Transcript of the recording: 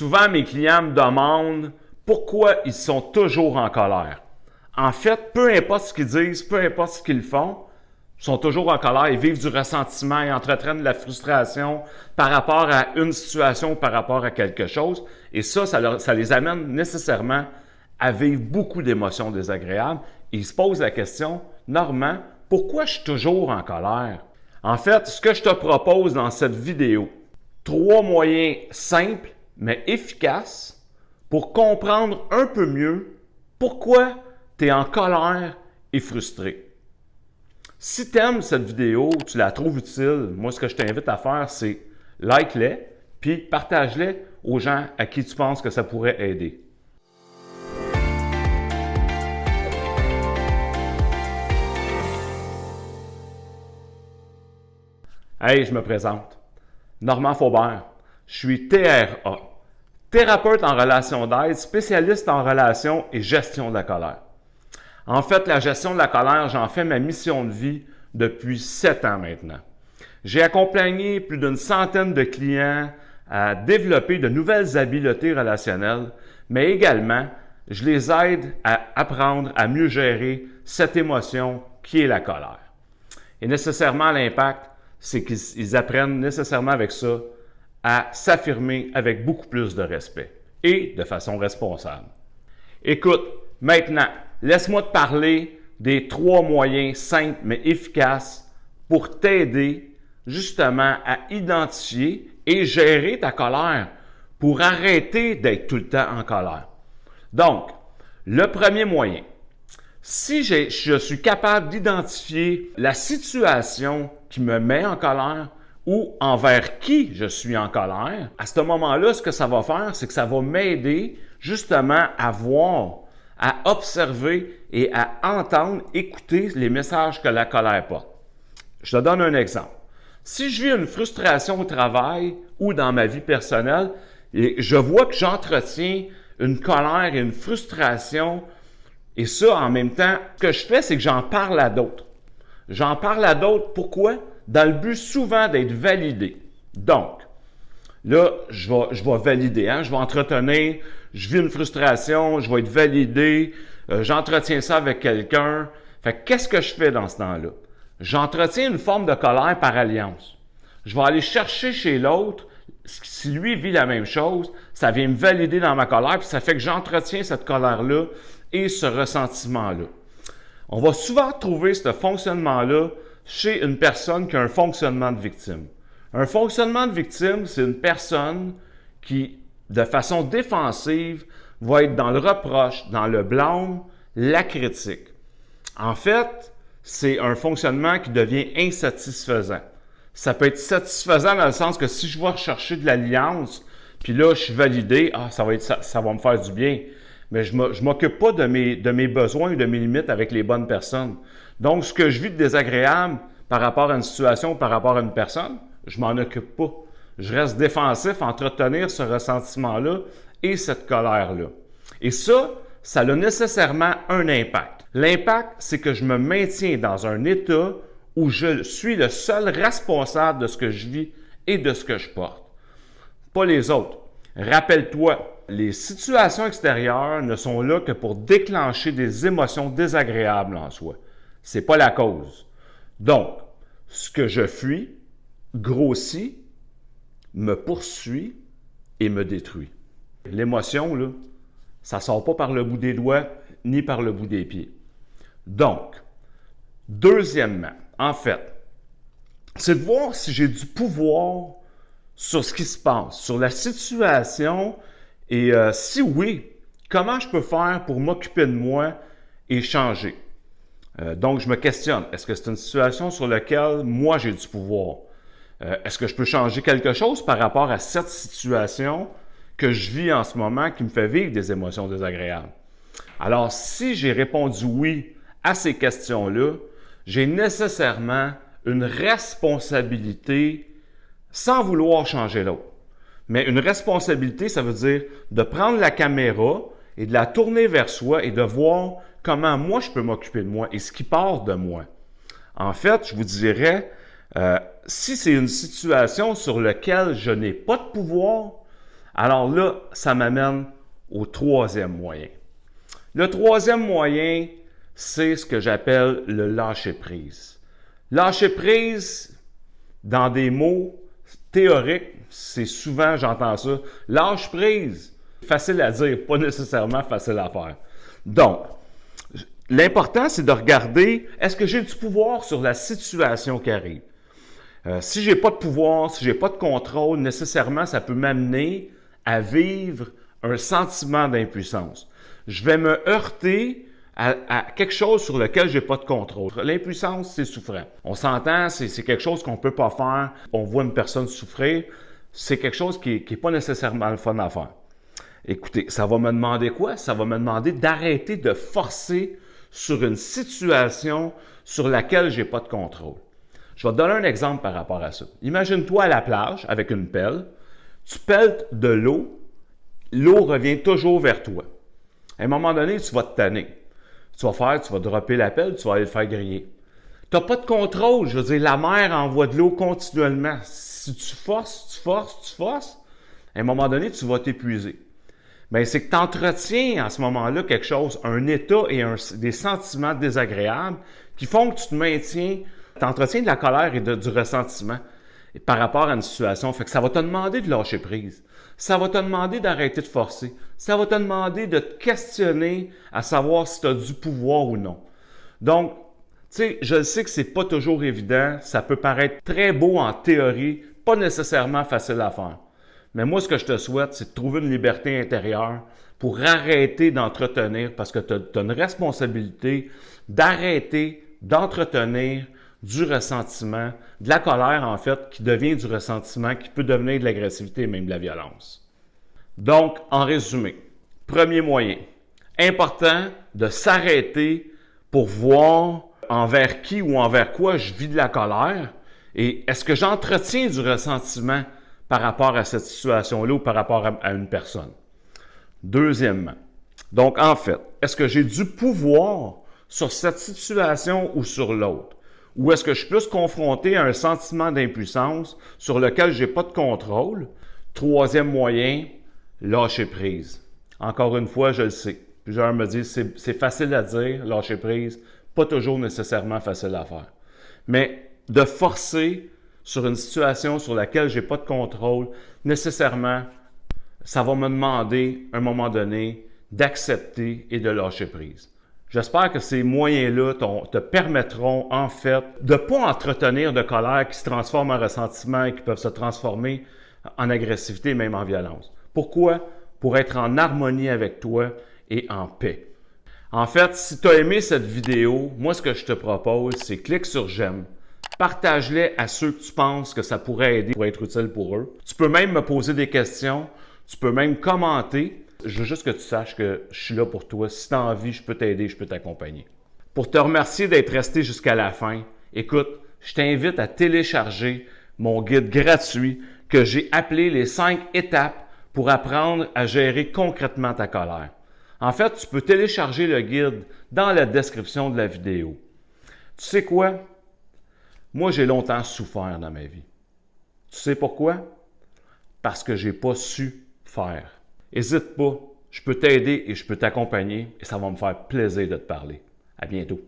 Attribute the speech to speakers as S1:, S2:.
S1: Souvent, mes clients me demandent pourquoi ils sont toujours en colère. En fait, peu importe ce qu'ils disent, peu importe ce qu'ils font, ils sont toujours en colère, ils vivent du ressentiment et entretiennent de la frustration par rapport à une situation, par rapport à quelque chose. Et ça les amène nécessairement à vivre beaucoup d'émotions désagréables. Et ils se posent la question, Normand, pourquoi je suis toujours en colère? En fait, ce que je te propose dans cette vidéo, 3 moyens simples mais efficaces pour comprendre un peu mieux pourquoi tu es en colère et frustré. Si tu aimes cette vidéo, tu la trouves utile, moi ce que je t'invite à faire, c'est like-les, puis partage-les aux gens à qui tu penses que ça pourrait aider. Hey, je me présente. Normand Faubert. Je suis TRA, thérapeute en relation d'aide, spécialiste en relations et gestion de la colère. En fait, la gestion de la colère, j'en fais ma mission de vie depuis 7 ans maintenant. J'ai accompagné plus d'une centaine de clients à développer de nouvelles habiletés relationnelles, mais également, je les aide à apprendre à mieux gérer cette émotion qui est la colère. Et nécessairement, l'impact, c'est qu'ils apprennent nécessairement avec ça à s'affirmer avec beaucoup plus de respect et de façon responsable. Écoute, maintenant, laisse-moi te parler des 3 moyens simples mais efficaces pour t'aider justement à identifier et gérer ta colère pour arrêter d'être tout le temps en colère. Donc, le premier moyen, si je suis capable d'identifier la situation qui me met en colère ou envers qui je suis en colère, à ce moment-là, ce que ça va faire, c'est que ça va m'aider justement à voir, à observer et à entendre, écouter les messages que la colère porte. Je te donne un exemple. Si je vis une frustration au travail ou dans ma vie personnelle, et je vois que j'entretiens une colère et une frustration, et ça, en même temps, ce que je fais, c'est que j'en parle à d'autres. J'en parle à d'autres, pourquoi? Dans le but souvent d'être validé. Donc, là, je vais valider, je vais entretenir, je vis une frustration, je vais être validé, j'entretiens ça avec quelqu'un. Fait qu'est-ce que je fais dans ce temps-là? J'entretiens une forme de colère par alliance. Je vais aller chercher chez l'autre, si lui vit la même chose, ça vient me valider dans ma colère, puis ça fait que j'entretiens cette colère-là et ce ressentiment-là. On va souvent trouver ce fonctionnement-là chez une personne qui a un fonctionnement de victime. Un fonctionnement de victime, c'est une personne qui, de façon défensive, va être dans le reproche, dans le blâme, la critique. En fait, c'est un fonctionnement qui devient insatisfaisant. Ça peut être satisfaisant dans le sens que si je vais rechercher de l'alliance, puis là, je suis validé, ça va me faire du bien. Mais je ne m'occupe pas de mes besoins et de mes limites avec les bonnes personnes. Donc, ce que je vis de désagréable par rapport à une situation ou par rapport à une personne, je m'en occupe pas. Je reste défensif à entretenir ce ressentiment-là et cette colère-là. Et ça a nécessairement un impact. L'impact, c'est que je me maintiens dans un état où je suis le seul responsable de ce que je vis et de ce que je porte. Pas les autres. Rappelle-toi, les situations extérieures ne sont là que pour déclencher des émotions désagréables en soi. Ce n'est pas la cause. Donc, ce que je fuis grossit, me poursuit et me détruit. L'émotion, là, ça ne sort pas par le bout des doigts ni par le bout des pieds. Donc, deuxièmement, en fait, c'est de voir si j'ai du pouvoir sur ce qui se passe, sur la situation, et si oui, comment je peux faire pour m'occuper de moi et changer? Donc, je me questionne, est-ce que c'est une situation sur laquelle moi j'ai du pouvoir? Est-ce que je peux changer quelque chose par rapport à cette situation que je vis en ce moment qui me fait vivre des émotions désagréables? Alors, si j'ai répondu oui à ces questions-là, j'ai nécessairement une responsabilité sans vouloir changer l'autre. Mais une responsabilité, ça veut dire de prendre la caméra et de la tourner vers soi et de voir comment moi je peux m'occuper de moi et ce qui part de moi. En fait, je vous dirais, si c'est une situation sur laquelle je n'ai pas de pouvoir, Alors là, ça m'amène au troisième moyen. Le troisième moyen, c'est ce que j'appelle le lâcher-prise. Lâcher-prise, dans des mots théoriques, c'est souvent, j'entends ça, lâche-prise. Facile à dire, pas nécessairement facile à faire. Donc, l'important, c'est de regarder, est-ce que j'ai du pouvoir sur la situation qui arrive? Si j'ai pas de pouvoir, si j'ai pas de contrôle, nécessairement, ça peut m'amener à vivre un sentiment d'impuissance. Je vais me heurter à quelque chose sur lequel j'ai pas de contrôle. L'impuissance, c'est souffrant. On s'entend, c'est quelque chose qu'on peut pas faire. On voit une personne souffrir, c'est quelque chose qui est pas nécessairement le fun à faire. Écoutez, ça va me demander quoi? Ça va me demander d'arrêter de forcer sur une situation sur laquelle j'ai pas de contrôle. Je vais te donner un exemple par rapport à ça. Imagine-toi à la plage avec une pelle. Tu pelles de l'eau. L'eau revient toujours vers toi. À un moment donné, tu vas te tanner. Tu vas dropper la pelle, tu vas aller le faire griller. Tu n'as pas de contrôle. Je veux dire, la mer envoie de l'eau continuellement. Si tu forces, à un moment donné, tu vas t'épuiser. Bien, c'est que tu entretiens à ce moment-là quelque chose, un état et des sentiments désagréables qui font que tu te maintiens, tu entretiens de la colère et du ressentiment par rapport à une situation. Fait que ça va te demander de lâcher prise. Ça va te demander d'arrêter de forcer. Ça va te demander de te questionner à savoir si tu as du pouvoir ou non. Donc, tu sais, je sais que c'est pas toujours évident. Ça peut paraître très beau en théorie, pas nécessairement facile à faire. Mais moi, ce que je te souhaite, c'est de trouver une liberté intérieure pour arrêter d'entretenir, parce que tu as une responsabilité d'arrêter d'entretenir du ressentiment, de la colère en fait, qui devient du ressentiment, qui peut devenir de l'agressivité et même de la violence. Donc, en résumé, premier moyen, important de s'arrêter pour voir envers qui ou envers quoi je vis de la colère et est-ce que j'entretiens du ressentiment par rapport à cette situation-là ou par rapport à une personne. Deuxièmement, donc en fait, est-ce que j'ai du pouvoir sur cette situation ou sur l'autre? Ou est-ce que je suis plus confronté à un sentiment d'impuissance sur lequel je n'ai pas de contrôle? Troisième moyen, lâcher prise. Encore une fois, je le sais. Plusieurs me disent c'est facile à dire, lâcher prise, pas toujours nécessairement facile à faire. Mais de forcer sur une situation sur laquelle je n'ai pas de contrôle, nécessairement, ça va me demander, à un moment donné, d'accepter et de lâcher prise. J'espère que ces moyens-là te permettront, en fait, de ne pas entretenir de colère qui se transforme en ressentiment et qui peuvent se transformer en agressivité, même en violence. Pourquoi? Pour être en harmonie avec toi et en paix. En fait, si tu as aimé cette vidéo, moi, ce que je te propose, c'est clique sur j'aime. Partage-les à ceux que tu penses que ça pourrait aider, pour être utile pour eux. Tu peux même me poser des questions. Tu peux même commenter. Je veux juste que tu saches que je suis là pour toi. Si tu as envie, je peux t'aider, je peux t'accompagner. Pour te remercier d'être resté jusqu'à la fin, écoute, je t'invite à télécharger mon guide gratuit que j'ai appelé les 5 étapes pour apprendre à gérer concrètement ta colère. En fait, tu peux télécharger le guide dans la description de la vidéo. Tu sais quoi? Moi, j'ai longtemps souffert dans ma vie. Tu sais pourquoi? Parce que je n'ai pas su faire. N'hésite pas, je peux t'aider et je peux t'accompagner et ça va me faire plaisir de te parler. À bientôt.